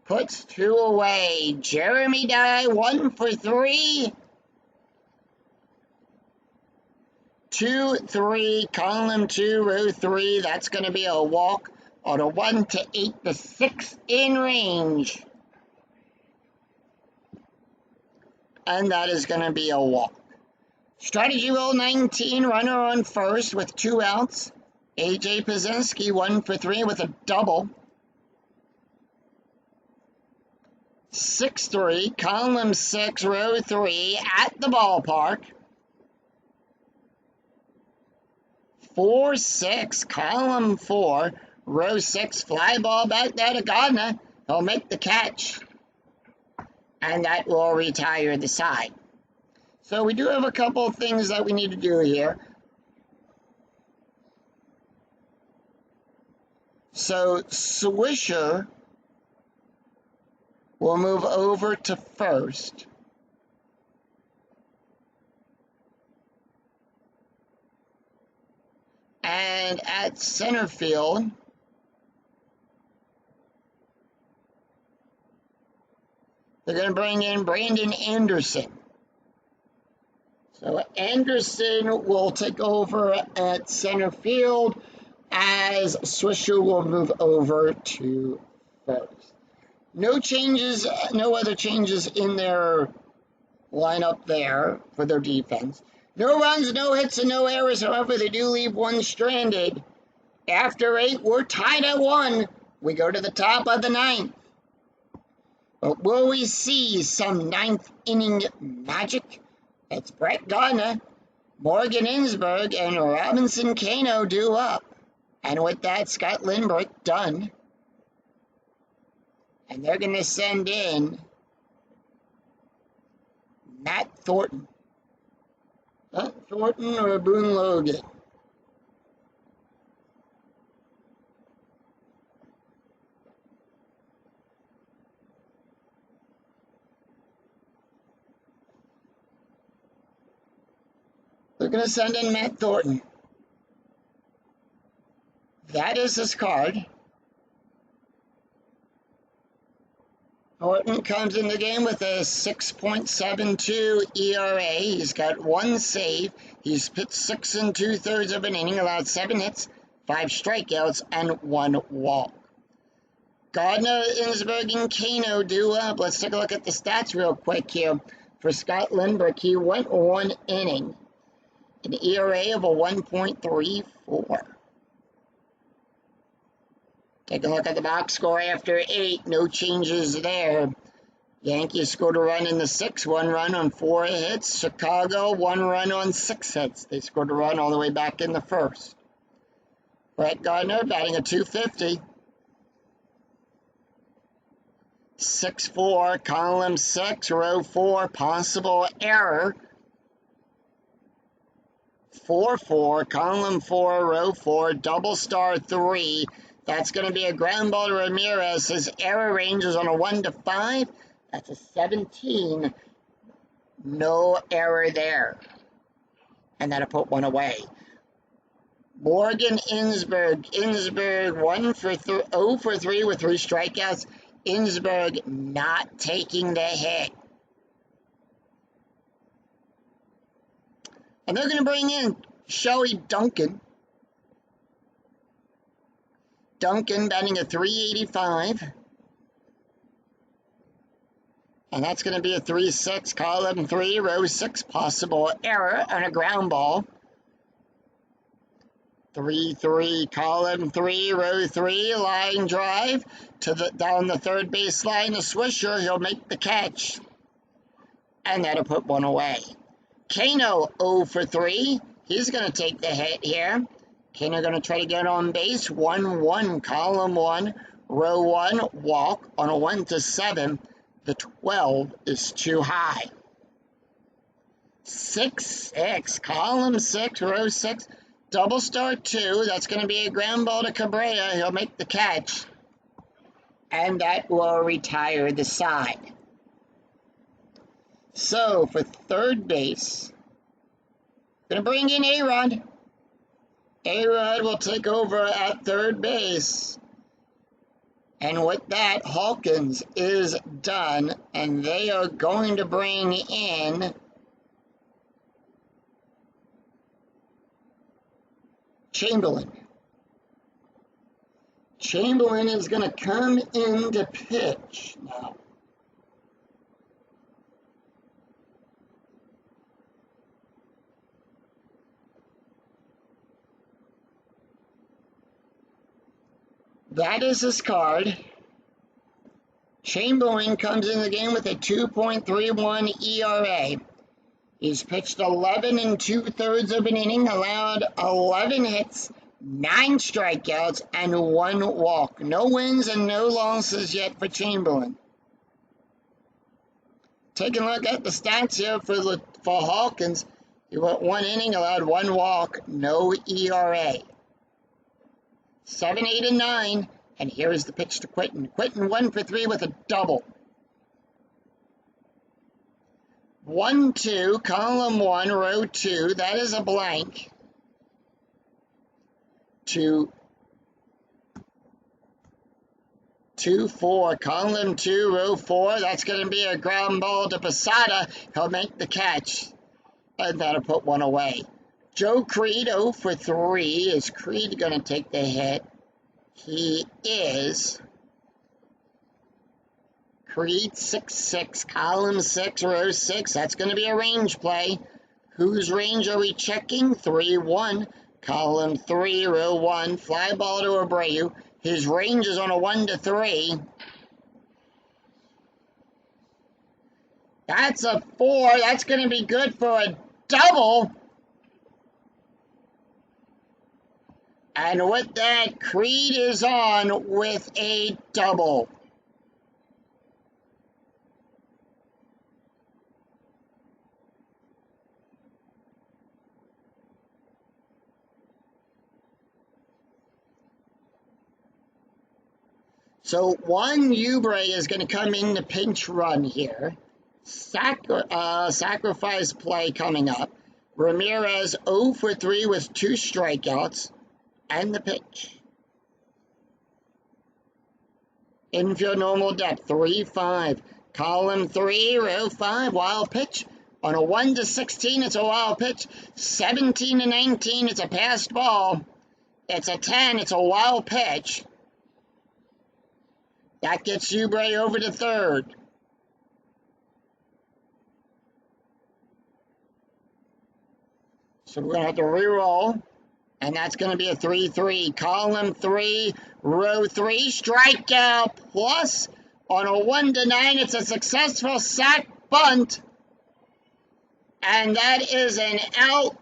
puts 2 away. Jeremy Dye, 1 for 3. 2-3, column 2, row 3. That's going to be a walk on a 1-8 to 6 in range. And that is going to be a walk. Strategy roll 19, runner on first with 2 outs. A.J. Pazinski, 1 for 3 with a double. 6-3, column 6, row 3, at the ballpark. 4-6, column 4, row 6, fly ball back there to Gardner. He'll make the catch. And that will retire the side. So we do have a couple of things that we need to do here. So Swisher will move over to first. And at center field, They're going to bring in Brandon Anderson. So Anderson will take over at center field as Swisher will move over to first. No changes, no other changes in their lineup there for their defense. No runs, no hits, and no errors. However, they do leave one stranded. After 8, we're tied at 1. We go to the top of the 9th. But will we see some 9th inning magic? It's Brett Gardner, Morgan Ensberg, and Robinson Cano due up. And with that, Scott Lindbergh done. And they're going to send in Matt Thornton. Matt Thornton or Boone Logan? They're going to send in Matt Thornton. That is his card. Thornton comes in the game with a 6.72 ERA. He's got 1 save. He's pitched 6 2/3 of an inning, allowed 7 hits, 5 strikeouts, and 1 walk. Gardner, Ensberg, and Cano due up. Let's take a look at the stats real quick here. For Scott Lindbergh, he went 1 inning. An ERA of a 1.34. Take a look at the box score after 8. No changes there. Yankees scored a run in the 6th, 1 run on 4 hits. Chicago, 1 run on 6 hits. They scored a run all the way back in the 1st. Brett Gardner batting a .250. 6-4, column 6, row 4, possible error. 4-4, column 4, row 4, double star 3. That's going to be a ground ball to Ramirez. His error range is on a 1 to 5. That's a 17. No error there. And that'll put 1 away. Morgan Ensberg. Ensberg 0 for 3 with 3 strikeouts. Ensberg not taking the hit. And they're going to bring in Shelly Duncan. Duncan batting a .385. And that's going to be a 3-6, column 3, row 6, possible error on a ground ball. 3-3, column 3, row 3, line drive to down the third base line to Swisher. He'll make the catch. And that'll put 1 away. Cano 0 for 3. He's going to take the hit here. Cano going to try to get on base. 1-1, column 1, row 1, walk on a 1 to 7. The 12 is too high. 6-6, column 6, row 6, double star 2. That's going to be a ground ball to Cabrera. He'll make the catch. And that will retire the side. So, for third base, going to bring in A-Rod. A-Rod will take over at third base. And with that, Hawkins is done. And they are going to bring in Chamberlain. Chamberlain is going to come in to pitch now. That is his card. Chamberlain comes in the game with a 2.31 ERA. He's pitched 11 2/3 of an inning, allowed 11 hits, 9 strikeouts, and 1 walk. No wins and no losses yet for Chamberlain. Taking a look at the stats here for Hawkins. He went 1 inning, allowed 1 walk, no ERA. 7, 8, and 9. And here is the pitch to Quinton. Quinton 1 for 3 with a double. 1-2, column 1, row 2. That is a blank. To 2-4. Column 2, row 4. That's going to be a ground ball to Posada. He'll make the catch. And that'll put one away. Joe Creed 0 for 3. Is Creed going to take the hit? He is. Creed 6-6. Column 6, row 6. That's going to be a range play. Whose range are we checking? 3-1. Column 3, row 1. Fly ball to Abreu. His range is on a 1-3. That's a 4. That's going to be good for a double. And with that, Creed is on with a double. So Juan Ubre is going to come in the pinch run here. Sacrifice play coming up. Ramirez 0 for 3 with 2 strikeouts and the pitch. Infield normal depth 3-5. Column 3, row 5. Wild pitch. On a 1-16, it's a wild pitch. 17-19, it's a passed ball. It's a 10, it's a wild pitch. That gets Ubre over to third. So we're going to have to re-roll. And that's going to be a 3-3. Column 3, row 3. Strikeout plus. On a 1-9, it's a successful sac bunt. And that is an out.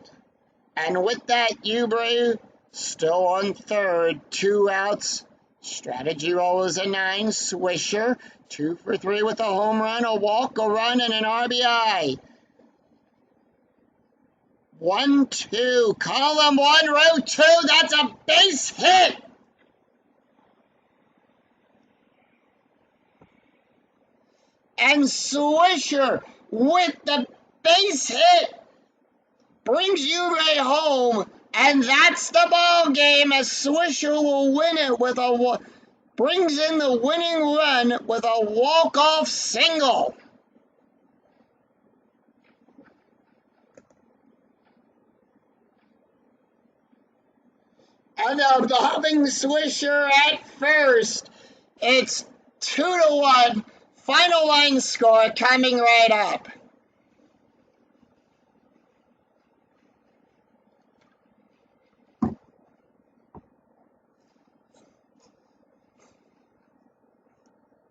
And with that, Ubre still on third. 2 outs. Strategy roll is a 9. Swisher, 2 for 3 with a home run, a walk, a run, and an RBI. 1-2. Column 1, row 2. That's a base hit. And Swisher with the base hit brings Ubre home. And that's the ball game, as Swisher will win it with brings in the winning run with a walk-off single. And having Swisher at first, it's 2-1. Final line score coming right up.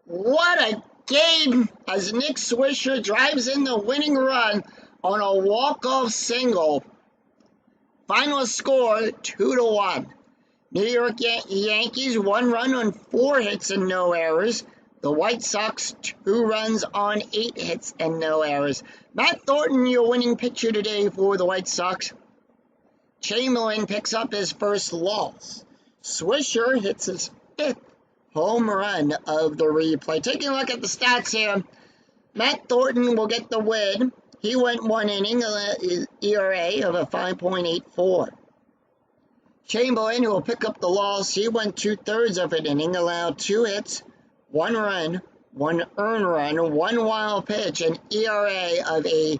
What a game as Nick Swisher drives in the winning run on a walk-off single. Final score, 2-1. New York Yankees, 1 run on 4 hits and no errors. The White Sox, 2 runs on 8 hits and no errors. Matt Thornton, your winning pitcher today for the White Sox. Chamberlain picks up his first loss. Swisher hits his 5th home run of the replay. Taking a look at the stats here, Matt Thornton will get the win. He went 1 inning, ERA of a 5.84. Chamberlain, who will pick up the loss, he went 2/3 of an inning, allowed 2 hits, 1 run, 1 earned run, 1 wild pitch, an ERA of a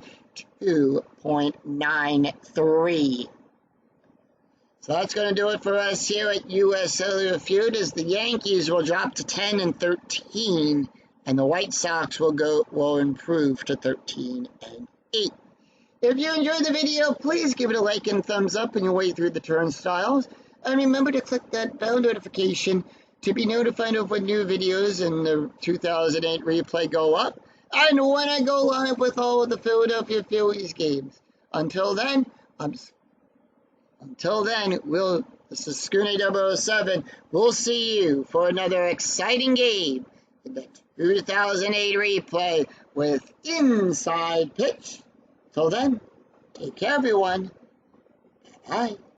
2.93. So that's going to do it for us here at U.S. Cellular Field, as the Yankees will drop to 10-13, and the White Sox will improve to 13-8. If you enjoyed the video, please give it a like and thumbs up on your way through the turnstiles, and remember to click that bell notification to be notified of when new videos in the 2008 replay go up, and when I go live with all of the Philadelphia Phillies games. Until then, this is Scooney 007. We'll see you for another exciting game in the 2008 replay with Inside Pitch. Till then, take care, everyone. Bye.